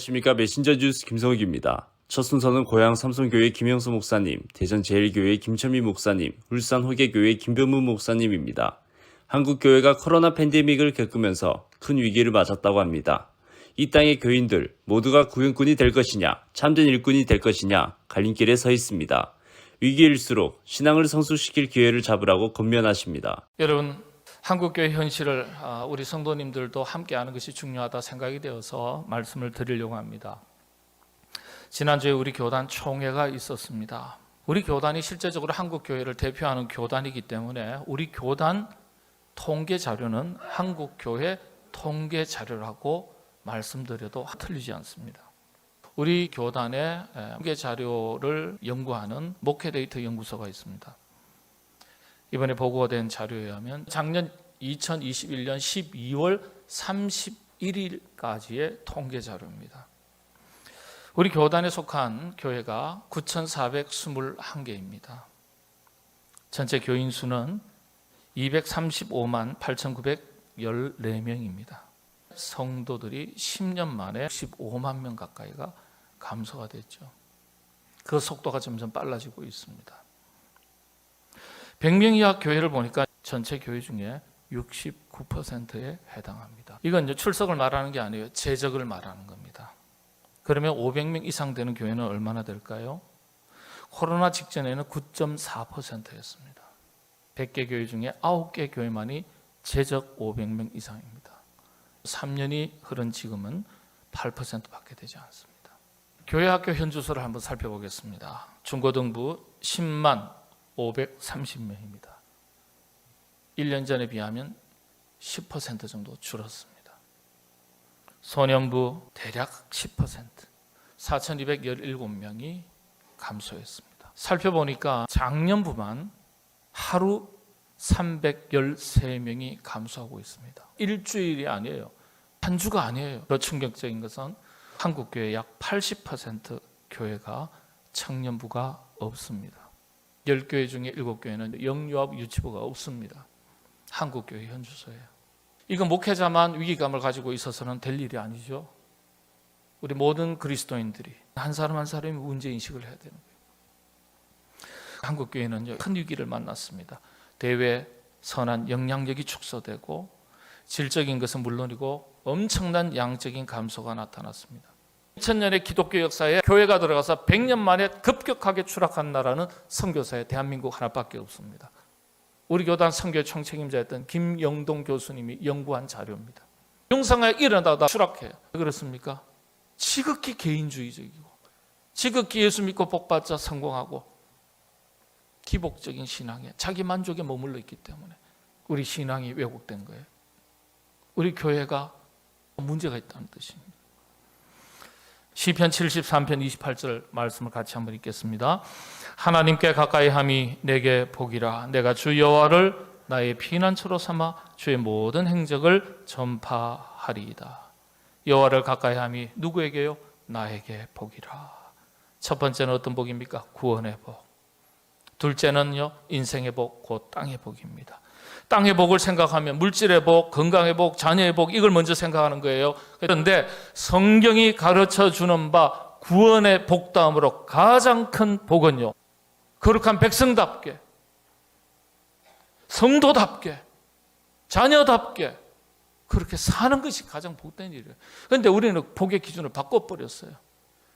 안녕하십니까. 메신저 뉴스 김성욱입니다. 첫 순서는 고향 삼성교회 김영수 목사님, 대전제일교회 김천미 목사님, 울산 호계교회 김병무 목사님입니다. 한국교회가 코로나 팬데믹을 겪으면서 큰 위기를 맞았다고 합니다. 이 땅의 교인들 모두가 구원꾼이 될 것이냐, 참된 일꾼이 될 것이냐 갈림길에 서 있습니다. 위기일수록 신앙을 성숙시킬 기회를 잡으라고 권면하십니다. 여러분, 한국교회 현실을 우리 성도님들도 함께하는 것이 중요하다 생각이 되어서 말씀을 드리려고 합니다. 지난주에 우리 교단 총회가 있었습니다. 우리 교단이 실제적으로 한국교회를 대표하는 교단이기 때문에 우리 교단 통계 자료는 한국교회 통계 자료라고 말씀드려도 틀리지 않습니다. 우리 교단의 통계 자료를 연구하는 목회데이터 연구소가 있습니다. 이번에 보고된 자료에 의하면 작년 2021년 12월 31일까지의 통계 자료입니다. 우리 교단에 속한 교회가 9,421개입니다. 전체 교인 수는 235만 8,914명입니다. 성도들이 10년 만에 15만 명 가까이가 감소가 됐죠. 그 속도가 점점 빨라지고 있습니다. 100명 이하 교회를 보니까 전체 교회 중에 69%에 해당합니다. 이건 이제 출석을 말하는 게 아니에요. 재적을 말하는 겁니다. 그러면 500명 이상 되는 교회는 얼마나 될까요? 코로나 직전에는 9.4%였습니다. 100개 교회 중에 9개 교회만이 재적 500명 이상입니다. 3년이 흐른 지금은 8%밖에 되지 않습니다. 교회 학교 현주소를 한번 살펴보겠습니다. 중고등부 10만 530명입니다. 1년 전에 비하면 10% 정도 줄었습니다. 소년부 대략 10%, 4,217명이 감소했습니다. 살펴보니까 작년부만 하루 313명이 감소하고 있습니다. 일주일이 아니에요. 한 주가 아니에요. 더 충격적인 것은 한국교회 약 80% 교회가 청년부가 없습니다. 10교회 중에 7교회는 영유아부 유치부가 없습니다. 한국교회 현주소예요. 이건 목회자만 위기감을 가지고 있어서는 될 일이 아니죠. 우리 모든 그리스도인들이 한 사람 한 사람이 문제인식을 해야 되는 거예요. 한국교회는 큰 위기를 만났습니다. 대외 선한 영향력이 축소되고 질적인 것은 물론이고 엄청난 양적인 감소가 나타났습니다. 2000년의 기독교 역사에 교회가 들어가서 100년 만에 급격하게 추락한 나라는 선교사에 대한민국 하나밖에 없습니다. 우리 교단 선교의 총책임자였던 김영동 교수님이 연구한 자료입니다. 영상에 일어나다 추락해요. 왜 그렇습니까? 지극히 개인주의적이고 지극히 예수 믿고 복받자 성공하고 기복적인 신앙에 자기 만족에 머물러 있기 때문에 우리 신앙이 왜곡된 거예요. 우리 교회가 문제가 있다는 뜻입니다. 시편 73편 28절 말씀을 같이 한번 읽겠습니다. 하나님께 가까이 함이 내게 복이라. 내가 주 여호와를 나의 피난처로 삼아 주의 모든 행적을 전파하리이다. 여호와를 가까이 함이 누구에게요? 나에게 복이라. 첫 번째는 어떤 복입니까? 구원의 복. 둘째는요, 인생의 복, 곧 땅의 복입니다. 땅의 복을 생각하면 물질의 복, 건강의 복, 자녀의 복, 이걸 먼저 생각하는 거예요. 그런데 성경이 가르쳐 주는 바 구원의 복 다음으로 가장 큰 복은요, 거룩한 백성답게, 성도답게, 자녀답게 그렇게 사는 것이 가장 복된 일이에요. 그런데 우리는 복의 기준을 바꿔버렸어요.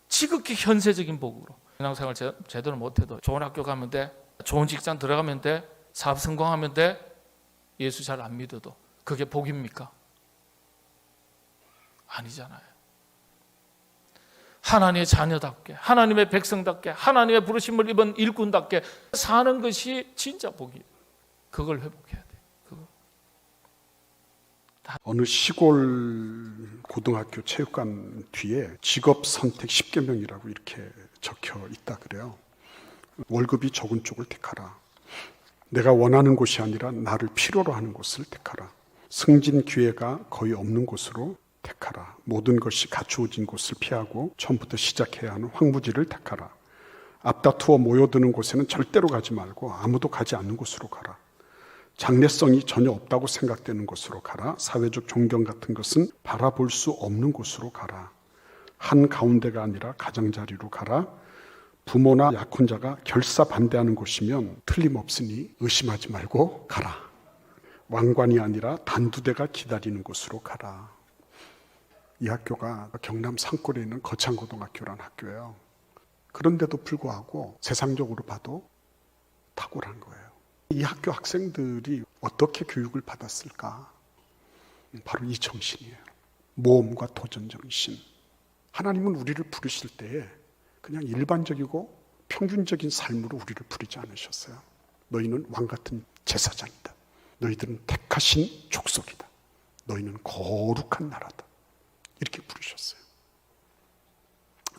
지극히 현세적인 복으로. 신앙생활 제대로 못해도 좋은 학교 가면 돼, 좋은 직장 들어가면 돼, 사업 성공하면 돼, 예수 잘 안 믿어도 그게 복입니까? 아니잖아요. 하나님의 자녀답게, 하나님의 백성답게, 하나님의 부르심을 입은 일꾼답게 사는 것이 진짜 복이에요. 그걸 회복해야 돼요. 어느 시골 고등학교 체육관 뒤에 직업 선택 10계명이라고 이렇게 적혀 있다 그래요. 월급이 적은 쪽을 택하라. 내가 원하는 곳이 아니라 나를 필요로 하는 곳을 택하라. 승진 기회가 거의 없는 곳으로 택하라. 모든 것이 갖추어진 곳을 피하고 처음부터 시작해야 하는 황무지를 택하라. 앞다투어 모여드는 곳에는 절대로 가지 말고 아무도 가지 않는 곳으로 가라. 장래성이 전혀 없다고 생각되는 곳으로 가라. 사회적 존경 같은 것은 바라볼 수 없는 곳으로 가라. 한 가운데가 아니라 가장자리로 가라. 부모나 약혼자가 결사 반대하는 곳이면 틀림없으니 의심하지 말고 가라. 왕관이 아니라 단두대가 기다리는 곳으로 가라. 이 학교가 경남 산골에 있는 거창고등학교라는 학교예요. 그런데도 불구하고 세상적으로 봐도 탁월한 거예요. 이 학교 학생들이 어떻게 교육을 받았을까? 바로 이 정신이에요. 모험과 도전 정신. 하나님은 우리를 부르실 때에 그냥 일반적이고 평균적인 삶으로 우리를 부르지 않으셨어요. 너희는 왕같은 제사장이다. 너희들은 택하신 족속이다. 너희는 거룩한 나라다. 이렇게 부르셨어요.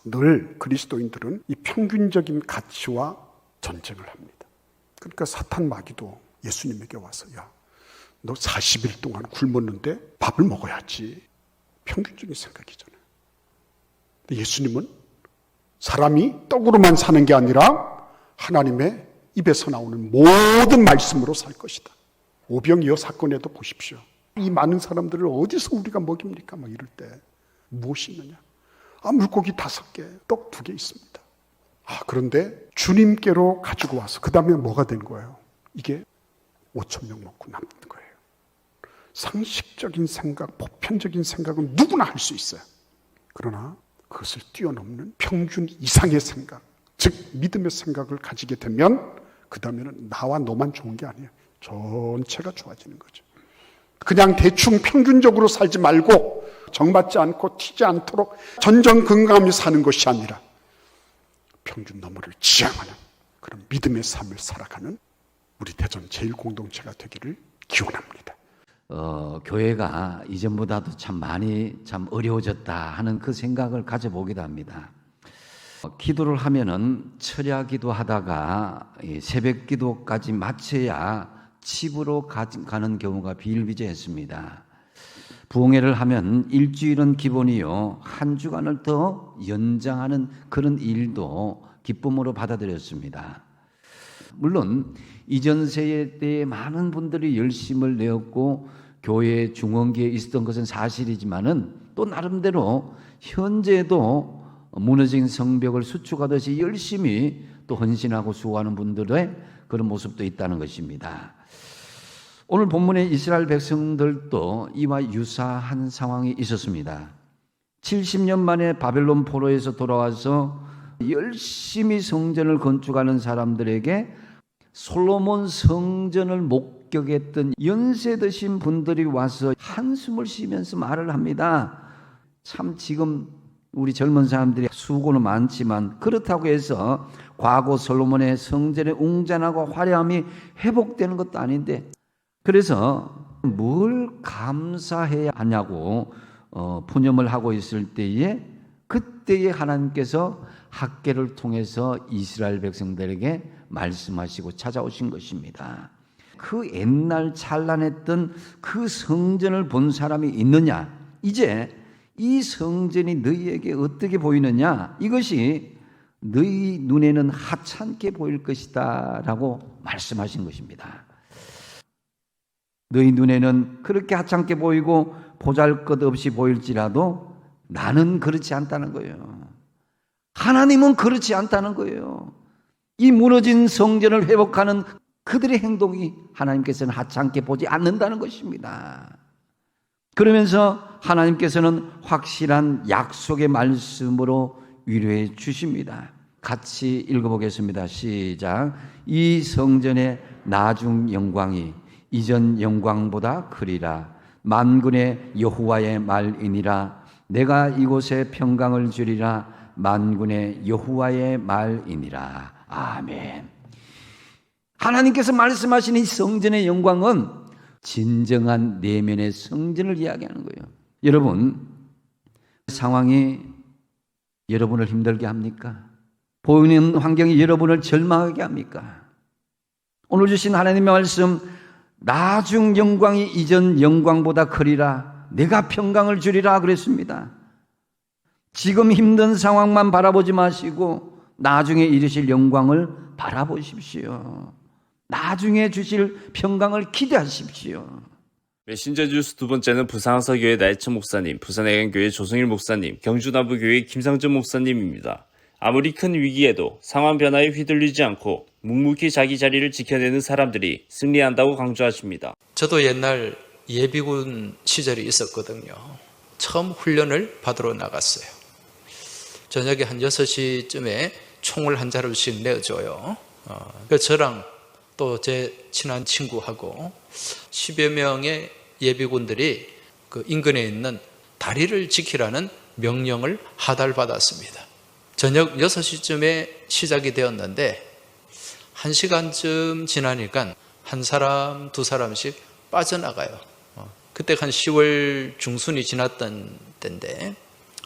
늘 그리스도인들은 이 평균적인 가치와 전쟁을 합니다. 그러니까 사탄 마귀도 예수님에게 와서 야, 너 40일 동안 굶었는데 밥을 먹어야지. 평균적인 생각이잖아요. 근데 예수님은 사람이 떡으로만 사는 게 아니라 하나님의 입에서 나오는 모든 말씀으로 살 것이다. 오병이어 사건에도 보십시오. 이 많은 사람들을 어디서 우리가 먹입니까? 막 이럴 때 무엇이 있느냐? 물고기 5개, 떡 2개 있습니다. 그런데 주님께로 가지고 와서 그 다음에 뭐가 된 거예요? 이게 5,000명 먹고 남는 거예요. 상식적인 생각, 보편적인 생각은 누구나 할 수 있어요. 그러나 그것을 뛰어넘는 평균 이상의 생각, 즉 믿음의 생각을 가지게 되면 그 다음에는 나와 너만 좋은 게 아니에요. 전체가 좋아지는 거죠. 그냥 대충 평균적으로 살지 말고 정맞지 않고 튀지 않도록 전전긍긍하며 사는 것이 아니라 평균 너머를 지향하는 그런 믿음의 삶을 살아가는 우리 대전 제일공동체가 되기를 기원합니다. 교회가 이전보다도 참 많이 참 어려워졌다 하는 그 생각을 가져보기도 합니다. 기도를 하면은 철야 기도하다가 새벽 기도까지 마쳐야 집으로 가는 경우가 비일비재했습니다. 부흥회를 하면 일주일은 기본이요, 한 주간을 더 연장하는 그런 일도 기쁨으로 받아들였습니다. 물론 이전 세대 때에 많은 분들이 열심을 내었고 교회 중원기에 있었던 것은 사실이지만은 또 나름대로 현재도 무너진 성벽을 수축하듯이 열심히 또 헌신하고 수고하는 분들의 그런 모습도 있다는 것입니다. 오늘 본문의 이스라엘 백성들도 이와 유사한 상황이 있었습니다. 70년 만에 바벨론 포로에서 돌아와서 열심히 성전을 건축하는 사람들에게 솔로몬 성전을 목격했던 연세 드신 분들이 와서 한숨을 쉬면서 말을 합니다. 참 지금 우리 젊은 사람들이 수고는 많지만 그렇다고 해서 과거 솔로몬의 성전의 웅장하고 화려함이 회복되는 것도 아닌데, 그래서 뭘 감사해야 하냐고 푸념을 하고 있을 때에 그때에 하나님께서 학개를 통해서 이스라엘 백성들에게 말씀하시고 찾아오신 것입니다. 그 옛날 찬란했던 그 성전을 본 사람이 있느냐? 이제 이 성전이 너희에게 어떻게 보이느냐? 이것이 너희 눈에는 하찮게 보일 것이다 라고 말씀하신 것입니다. 너희 눈에는 그렇게 하찮게 보이고 보잘것없이 보일지라도 나는 그렇지 않다는 거예요. 하나님은 그렇지 않다는 거예요. 이 무너진 성전을 회복하는 그들의 행동이 하나님께서는 하찮게 보지 않는다는 것입니다. 그러면서 하나님께서는 확실한 약속의 말씀으로 위로해 주십니다. 같이 읽어보겠습니다. 시작. 이 성전의 나중 영광이 이전 영광보다 크리라. 만군의 여호와의 말이니라. 내가 이곳에 평강을 주리라. 만군의 여호와의 말이니라. 아멘. 하나님께서 말씀하신 이 성전의 영광은 진정한 내면의 성전을 이야기하는 거예요. 여러분, 상황이 여러분을 힘들게 합니까? 보이는 환경이 여러분을 절망하게 합니까? 오늘 주신 하나님의 말씀, 나중 영광이 이전 영광보다 크리라. 내가 평강을 주리라 그랬습니다. 지금 힘든 상황만 바라보지 마시고 나중에 이르실 영광을 바라보십시오. 나중에 주실 평강을 기대하십시오. 메신저 뉴스 두 번째는 부산항서교회 나혜천 목사님, 부산해관교회 조성일 목사님, 경주나부교회 김상전 목사님입니다. 아무리 큰 위기에도 상황 변화에 휘둘리지 않고 묵묵히 자기 자리를 지켜내는 사람들이 승리한다고 강조하십니다. 저도 옛날 예비군 시절이 있었거든요. 처음 훈련을 받으러 나갔어요. 저녁에 한 6시쯤에 총을 한 자루씩 내어줘요. 저랑 또 제 친한 친구하고 10여 명의 예비군들이 그 인근에 있는 다리를 지키라는 명령을 하달받았습니다. 저녁 6시쯤에 시작이 되었는데 1시간쯤 지나니까 한 사람, 두 사람씩 빠져나가요. 그때 한 10월 중순이 지났던 때인데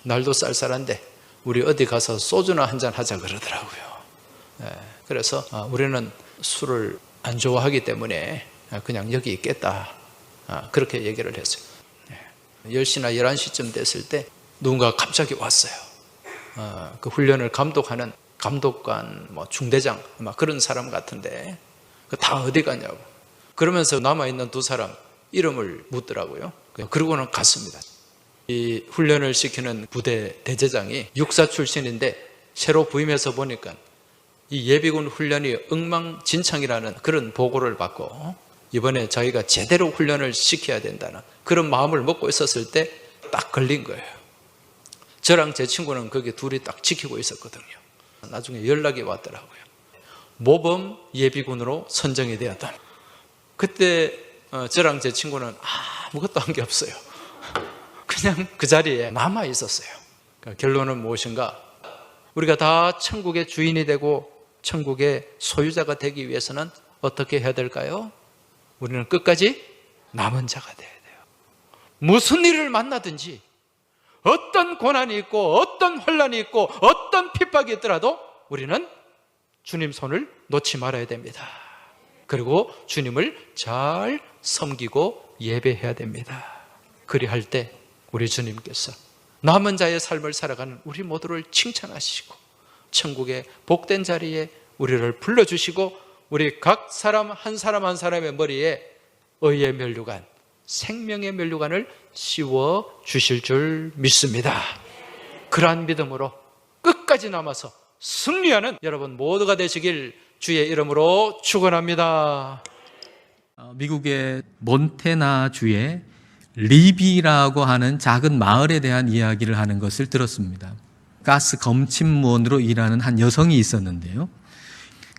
날도 쌀쌀한데 우리 어디 가서 소주나 한잔 하자 그러더라고요. 그래서 우리는 술을 안 좋아하기 때문에 그냥 여기 있겠다. 그렇게 얘기를 했어요. 10시나 11시쯤 됐을 때 누군가 갑자기 왔어요. 그 훈련을 감독하는 감독관, 중대장, 그런 사람 같은데 다 어디 갔냐고. 그러면서 남아있는 두 사람 이름을 묻더라고요. 그러고는 갔습니다. 이 훈련을 시키는 부대 대대장이 육사 출신인데 새로 부임해서 보니까 이 예비군 훈련이 엉망진창이라는 그런 보고를 받고 이번에 자기가 제대로 훈련을 시켜야 된다는 그런 마음을 먹고 있었을 때 딱 걸린 거예요. 저랑 제 친구는 거기 둘이 딱 지키고 있었거든요. 나중에 연락이 왔더라고요. 모범 예비군으로 선정이 되었다. 그때 저랑 제 친구는 아무것도 한 게 없어요. 그냥 그 자리에 남아 있었어요. 그러니까 결론은 무엇인가? 우리가 다 천국의 주인이 되고 천국의 소유자가 되기 위해서는 어떻게 해야 될까요? 우리는 끝까지 남은 자가 돼야 돼요. 무슨 일을 만나든지 어떤 고난이 있고 어떤 환난이 있고 어떤 핍박이 있더라도 우리는 주님 손을 놓지 말아야 됩니다. 그리고 주님을 잘 섬기고 예배해야 됩니다. 그리할 때 우리 주님께서 남은 자의 삶을 살아가는 우리 모두를 칭찬하시고 천국의 복된 자리에 우리를 불러주시고 우리 각 사람 한 사람 한 사람의 머리에 의의 면류관, 생명의 면류관을 씌워 주실 줄 믿습니다. 그러한 믿음으로 끝까지 남아서 승리하는 여러분 모두가 되시길 주의 이름으로 축원합니다. 미국의 몬테나주의 리비라고 하는 작은 마을에 대한 이야기를 하는 것을 들었습니다. 가스 검침원으로 일하는 한 여성이 있었는데요.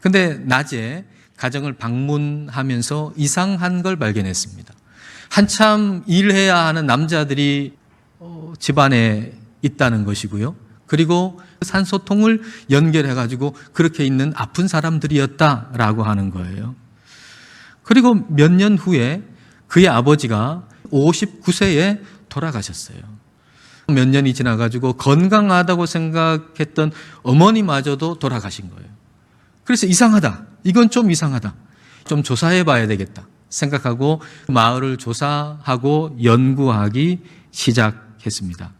근데 낮에 가정을 방문하면서 이상한 걸 발견했습니다. 한참 일해야 하는 남자들이 집안에 있다는 것이고요. 그리고 산소통을 연결해가지고 그렇게 있는 아픈 사람들이었다라고 하는 거예요. 그리고 몇 년 후에 그의 아버지가 59세에 돌아가셨어요. 몇 년이 지나가지고 건강하다고 생각했던 어머니마저도 돌아가신 거예요. 그래서 이상하다. 이건 좀 이상하다. 좀 조사해 봐야 되겠다 생각하고 마을을 조사하고 연구하기 시작했습니다.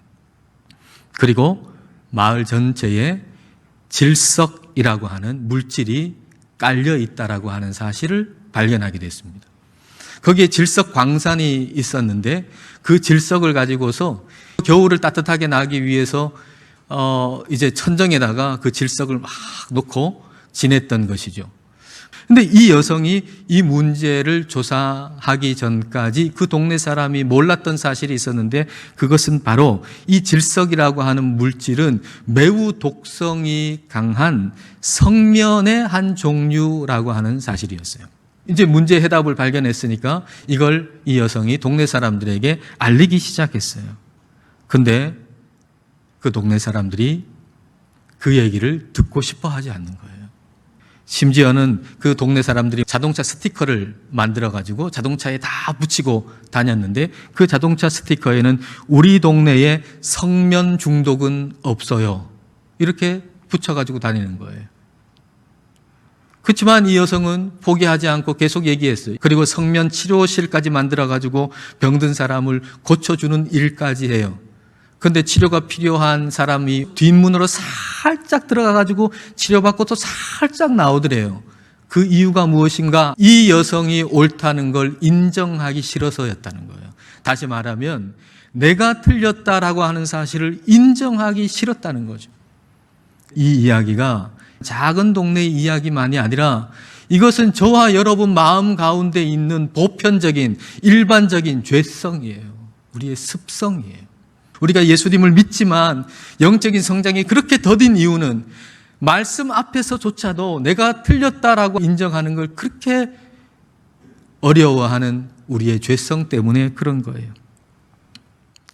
그리고 마을 전체에 질석이라고 하는 물질이 깔려 있다라고 하는 사실을 발견하게 됐습니다. 거기에 질석 광산이 있었는데 그 질석을 가지고서 겨울을 따뜻하게 나기 위해서 이제 천정에다가 그 질석을 막 놓고 지냈던 것이죠. 근데 이 여성이 이 문제를 조사하기 전까지 그 동네 사람이 몰랐던 사실이 있었는데 그것은 바로 이 질석이라고 하는 물질은 매우 독성이 강한 성면의 한 종류라고 하는 사실이었어요. 이제 문제 해답을 발견했으니까 이걸 이 여성이 동네 사람들에게 알리기 시작했어요. 근데 그 동네 사람들이 그 얘기를 듣고 싶어 하지 않는 거예요. 심지어는 그 동네 사람들이 자동차 스티커를 만들어가지고 자동차에 다 붙이고 다녔는데 그 자동차 스티커에는 우리 동네에 성면 중독은 없어요. 이렇게 붙여가지고 다니는 거예요. 그렇지만 이 여성은 포기하지 않고 계속 얘기했어요. 그리고 성면 치료실까지 만들어가지고 병든 사람을 고쳐주는 일까지 해요. 근데 치료가 필요한 사람이 뒷문으로 살짝 들어가가지고 치료받고 또 살짝 나오더래요. 그 이유가 무엇인가? 이 여성이 옳다는 걸 인정하기 싫어서였다는 거예요. 다시 말하면 내가 틀렸다라고 하는 사실을 인정하기 싫었다는 거죠. 이 이야기가 작은 동네의 이야기만이 아니라 이것은 저와 여러분 마음 가운데 있는 보편적인 일반적인 죄성이에요. 우리의 습성이에요. 우리가 예수님을 믿지만 영적인 성장이 그렇게 더딘 이유는 말씀 앞에서조차도 내가 틀렸다라고 인정하는 걸 그렇게 어려워하는 우리의 죄성 때문에 그런 거예요.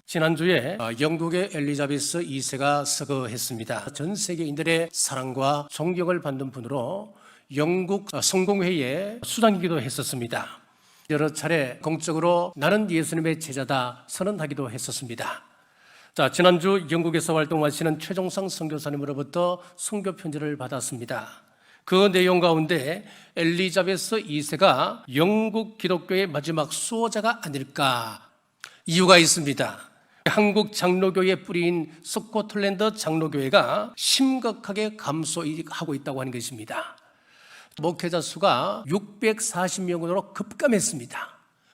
지난주에 영국의 엘리자베스 2세가 서거했습니다. 전 세계인들의 사랑과 존경을 받는 분으로 영국 성공회의에 수장이기도 했었습니다. 여러 차례 공적으로 나는 예수님의 제자다 선언하기도 했었습니다. 자, 지난주 영국에서 활동하시는 최종상 선교사님으로부터 선교 편지를 받았습니다. 그 내용 가운데 엘리자베스 2세가 영국 기독교의 마지막 수호자가 아닐까 이유가 있습니다. 한국 장로교의 뿌리인 스코틀랜드 장로교회가 심각하게 감소하고 있다고 하는 것입니다. 목회자 수가 640명으로 급감했습니다.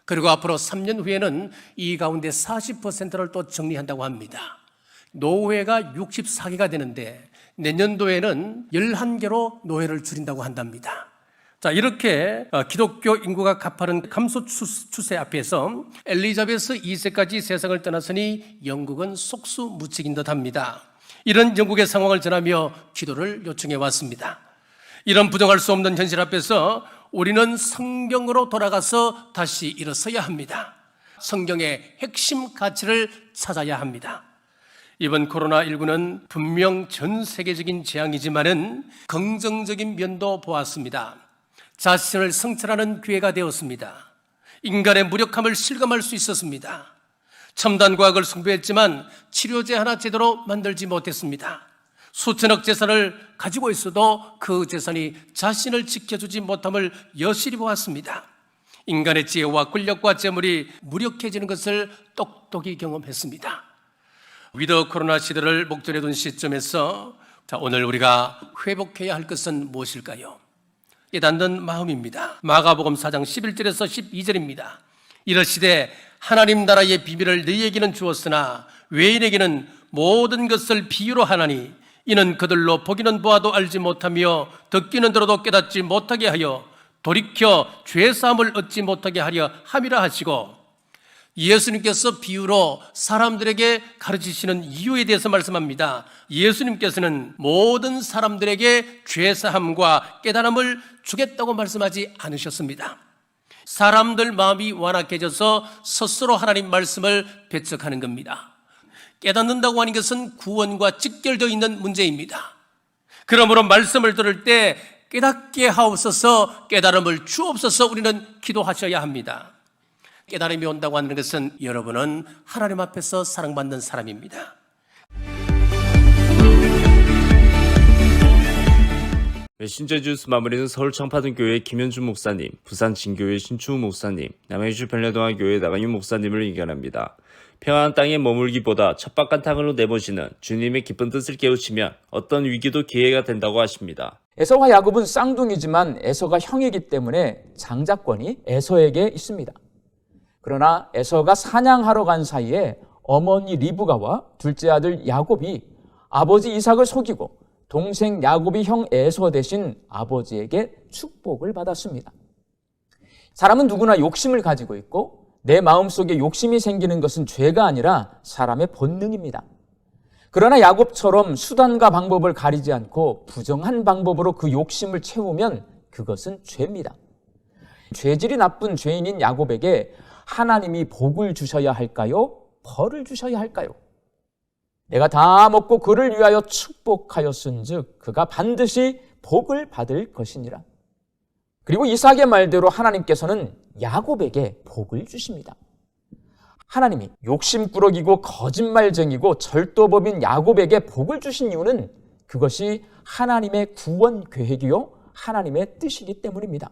그리고 앞으로 3년 후에는 이 가운데 40%를 또 정리한다고 합니다. 노회가 64개가 되는데 내년도에는 11개로 노회를 줄인다고 한답니다. 자, 이렇게 기독교 인구가 가파른 감소 추세 앞에서 엘리자베스 2세까지 세상을 떠났으니 영국은 속수무책인 듯합니다. 이런 영국의 상황을 전하며 기도를 요청해 왔습니다. 이런 부정할 수 없는 현실 앞에서 우리는 성경으로 돌아가서 다시 일어서야 합니다. 성경의 핵심 가치를 찾아야 합니다. 이번 코로나19는 분명 전 세계적인 재앙이지만은 긍정적인 면도 보았습니다. 자신을 성찰하는 기회가 되었습니다. 인간의 무력함을 실감할 수 있었습니다. 첨단 과학을 숭배했지만 치료제 하나 제대로 만들지 못했습니다. 수천억 재산을 가지고 있어도 그 재산이 자신을 지켜주지 못함을 여실히 보았습니다. 인간의 지혜와 권력과 재물이 무력해지는 것을 똑똑히 경험했습니다. 위드 코로나 시대를 목전에 둔 시점에서 오늘 우리가 회복해야 할 것은 무엇일까요? 깨닫는 마음입니다. 마가복음 4장 11절에서 12절입니다. 이르시되 하나님 나라의 비밀을 너희에게는 주었으나 외인에게는 모든 것을 비유로 하나니 이는 그들로 보기는 보아도 알지 못하며 듣기는 들어도 깨닫지 못하게 하여 돌이켜 죄사함을 얻지 못하게 하려 함이라 하시고, 예수님께서 비유로 사람들에게 가르치시는 이유에 대해서 말씀합니다. 예수님께서는 모든 사람들에게 죄사함과 깨달음을 주겠다고 말씀하지 않으셨습니다. 사람들 마음이 완악해져서 스스로 하나님 말씀을 배척하는 겁니다. 깨닫는다고 하는 것은 구원과 직결되어 있는 문제입니다. 그러므로 말씀을 들을 때 깨닫게 하옵소서, 깨달음을 주옵소서 우리는 기도하셔야 합니다. 깨달음이 온다고 하는 것은 여러분은 하나님 앞에서 사랑받는 사람입니다. 메신저 주스 마무리는 서울 청파동교회 김현준 목사님, 부산 진교회 신추우 목사님, 남해주 변례동화교회 나강윤 목사님을 의견합니다. 평안한 땅에 머물기보다 첩박한 땅으로 내모시는 주님의 기쁜 뜻을 깨우치면 어떤 위기도 기회가 된다고 하십니다. 에서와 야곱은 쌍둥이지만 에서가 형이기 때문에 장자권이 에서에게 있습니다. 그러나 에서가 사냥하러 간 사이에 어머니 리브가와 둘째 아들 야곱이 아버지 이삭을 속이고 동생 야곱이 형 에서 대신 아버지에게 축복을 받았습니다. 사람은 누구나 욕심을 가지고 있고 내 마음속에 욕심이 생기는 것은 죄가 아니라 사람의 본능입니다. 그러나 야곱처럼 수단과 방법을 가리지 않고 부정한 방법으로 그 욕심을 채우면 그것은 죄입니다. 죄질이 나쁜 죄인인 야곱에게 하나님이 복을 주셔야 할까요? 벌을 주셔야 할까요? 내가 다 먹고 그를 위하여 축복하였은즉 그가 반드시 복을 받을 것이니라. 그리고 이삭의 말대로 하나님께서는 야곱에게 복을 주십니다. 하나님이 욕심꾸러기고 거짓말쟁이고 절도범인 야곱에게 복을 주신 이유는 그것이 하나님의 구원 계획이요 하나님의 뜻이기 때문입니다.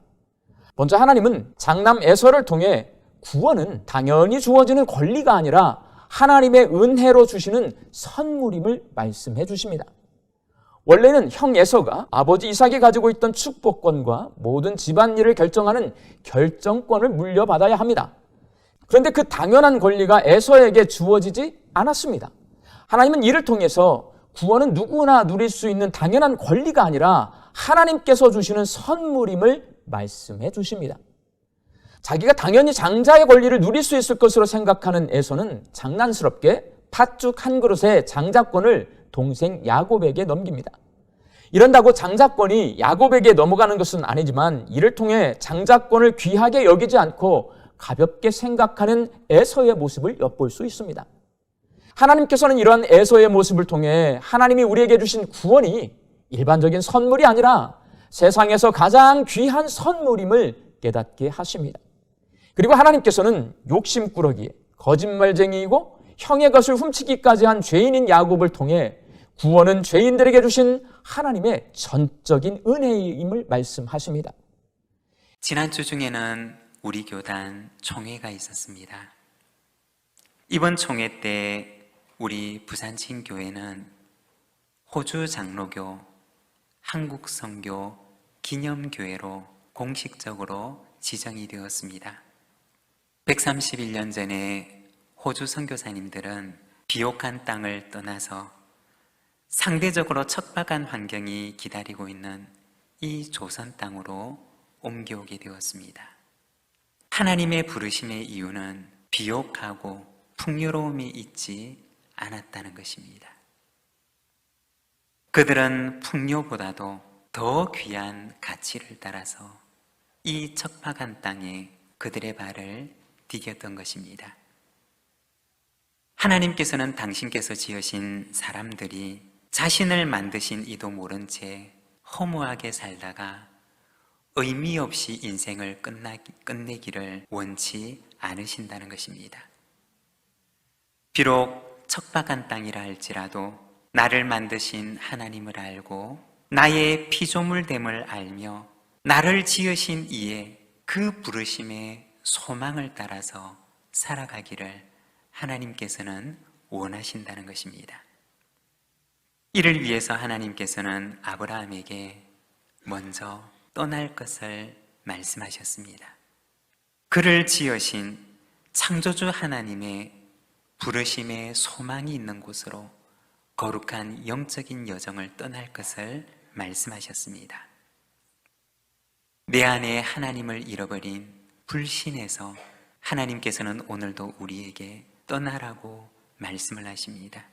먼저 하나님은 장남 에서를 통해 구원은 당연히 주어지는 권리가 아니라 하나님의 은혜로 주시는 선물임을 말씀해 주십니다. 원래는 형 에서가 아버지 이삭이 가지고 있던 축복권과 모든 집안일을 결정하는 결정권을 물려받아야 합니다. 그런데 그 당연한 권리가 에서에게 주어지지 않았습니다. 하나님은 이를 통해서 구원은 누구나 누릴 수 있는 당연한 권리가 아니라 하나님께서 주시는 선물임을 말씀해 주십니다. 자기가 당연히 장자의 권리를 누릴 수 있을 것으로 생각하는 에서는 장난스럽게 팥죽 한 그릇에 장자권을 동생 야곱에게 넘깁니다. 이런다고 장자권이 야곱에게 넘어가는 것은 아니지만 이를 통해 장자권을 귀하게 여기지 않고 가볍게 생각하는 에서의 모습을 엿볼 수 있습니다. 하나님께서는 이러한 에서의 모습을 통해 하나님이 우리에게 주신 구원이 일반적인 선물이 아니라 세상에서 가장 귀한 선물임을 깨닫게 하십니다. 그리고 하나님께서는 욕심꾸러기에 거짓말쟁이이고 형의 것을 훔치기까지 한 죄인인 야곱을 통해 구원은 죄인들에게 주신 하나님의 전적인 은혜임을 말씀하십니다. 지난주 중에는 우리 교단 총회가 있었습니다. 이번 총회 때 우리 부산친교회는 호주 장로교, 한국선교 기념교회로 공식적으로 지정이 되었습니다. 131년 전에 호주 선교사님들은 비옥한 땅을 떠나서 상대적으로 척박한 환경이 기다리고 있는 이 조선 땅으로 옮겨오게 되었습니다. 하나님의 부르심의 이유는 비옥하고 풍요로움이 있지 않았다는 것입니다. 그들은 풍요보다도 더 귀한 가치를 따라서 이 척박한 땅에 그들의 발을 디뎠던 것입니다. 하나님께서는 당신께서 지으신 사람들이 자신을 만드신 이도 모른 채 허무하게 살다가 의미 없이 인생을 끝내기를 원치 않으신다는 것입니다. 비록 척박한 땅이라 할지라도 나를 만드신 하나님을 알고 나의 피조물됨을 알며 나를 지으신 이의 그 부르심의 소망을 따라서 살아가기를 하나님께서는 원하신다는 것입니다. 이를 위해서 하나님께서는 아브라함에게 먼저 떠날 것을 말씀하셨습니다. 그를 지으신 창조주 하나님의 부르심의 소망이 있는 곳으로 거룩한 영적인 여정을 떠날 것을 말씀하셨습니다. 내 안에 하나님을 잃어버린 불신에서 하나님께서는 오늘도 우리에게 떠나라고 말씀을 하십니다.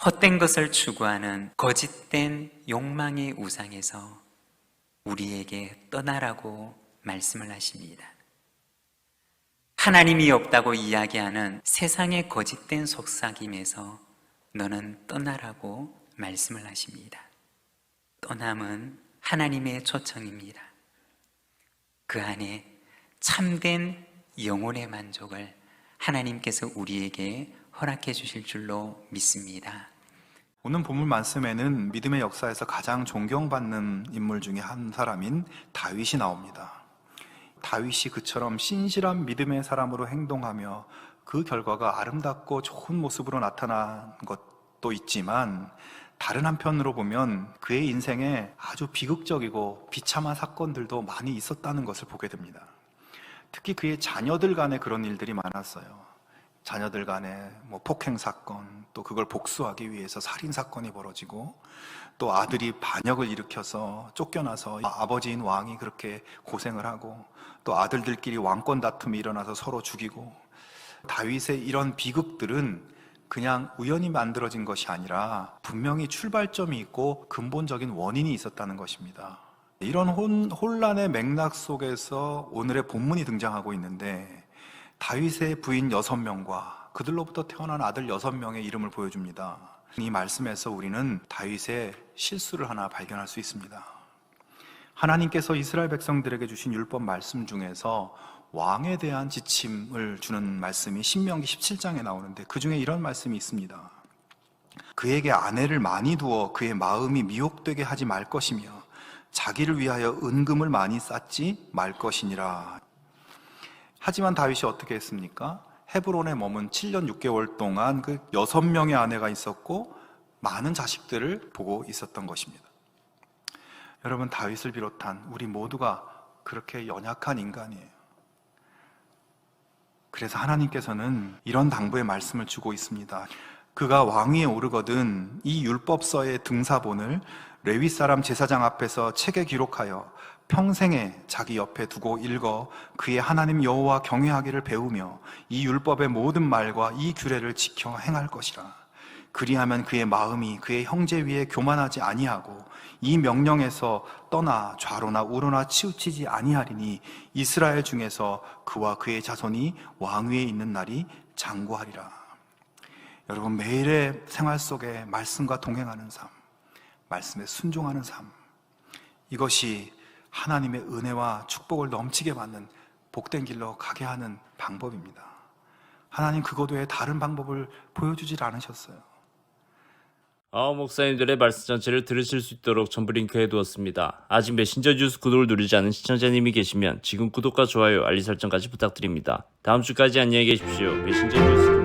헛된 것을 추구하는 거짓된 욕망의 우상에서 우리에게 떠나라고 말씀을 하십니다. 하나님이 없다고 이야기하는 세상의 거짓된 속삭임에서 너는 떠나라고 말씀을 하십니다. 떠남은 하나님의 초청입니다. 그 안에 참된 영혼의 만족을 하나님께서 우리에게 허락해 주실 줄로 믿습니다. 오늘 본문 말씀에는 믿음의 역사에서 가장 존경받는 인물 중에 한 사람인 다윗이 나옵니다. 다윗이 그처럼 신실한 믿음의 사람으로 행동하며 그 결과가 아름답고 좋은 모습으로 나타난 것도 있지만 다른 한편으로 보면 그의 인생에 아주 비극적이고 비참한 사건들도 많이 있었다는 것을 보게 됩니다. 특히 그의 자녀들 간에 그런 일들이 많았어요. 자녀들 간에 폭행 사건, 또 그걸 복수하기 위해서 살인 사건이 벌어지고, 또 아들이 반역을 일으켜서 쫓겨나서 아버지인 왕이 그렇게 고생을 하고, 또 아들들끼리 왕권 다툼이 일어나서 서로 죽이고, 다윗의 이런 비극들은 그냥 우연히 만들어진 것이 아니라 분명히 출발점이 있고 근본적인 원인이 있었다는 것입니다. 이런 혼란의 맥락 속에서 오늘의 본문이 등장하고 있는데, 다윗의 부인 6명과 그들로부터 태어난 아들 6명의 이름을 보여줍니다. 이 말씀에서 우리는 다윗의 실수를 하나 발견할 수 있습니다. 하나님께서 이스라엘 백성들에게 주신 율법 말씀 중에서 왕에 대한 지침을 주는 말씀이 신명기 17장에 나오는데 그 중에 이런 말씀이 있습니다. 그에게 아내를 많이 두어 그의 마음이 미혹되게 하지 말 것이며 자기를 위하여 은금을 많이 쌓지 말 것이니라. 하지만 다윗이 어떻게 했습니까? 헤브론에 머문 7년 6개월 동안 그 6명의 아내가 있었고 많은 자식들을 보고 있었던 것입니다. 여러분, 다윗을 비롯한 우리 모두가 그렇게 연약한 인간이에요. 그래서 하나님께서는 이런 당부의 말씀을 주고 있습니다. 그가 왕위에 오르거든 이 율법서의 등사본을 레위 사람 제사장 앞에서 책에 기록하여 평생에 자기 옆에 두고 읽어 그의 하나님 여호와 경외하기를 배우며 이 율법의 모든 말과 이 규례를 지켜 행할 것이라. 그리하면 그의 마음이 그의 형제 위에 교만하지 아니하고 이 명령에서 떠나 좌로나 우로나 치우치지 아니하리니 이스라엘 중에서 그와 그의 자손이 왕위에 있는 날이 장구하리라. 여러분, 매일의 생활 속에 말씀과 동행하는 삶, 말씀에 순종하는 삶, 이것이 하나님의 은혜와 축복을 넘치게 받는 복된 길로 가게 하는 방법입니다. 하나님 그것 외에 다른 방법을 보여주질 않으셨어요. 목사님들의 말씀 전체를 들으실 수 있도록 전부 링크해 두었습니다. 아직 메신저 뉴스 구독을 누르지 않은 시청자님이 계시면 지금 구독과 좋아요, 알림 설정까지 부탁드립니다. 다음 주까지 안녕히 계십시오. 메신저 뉴스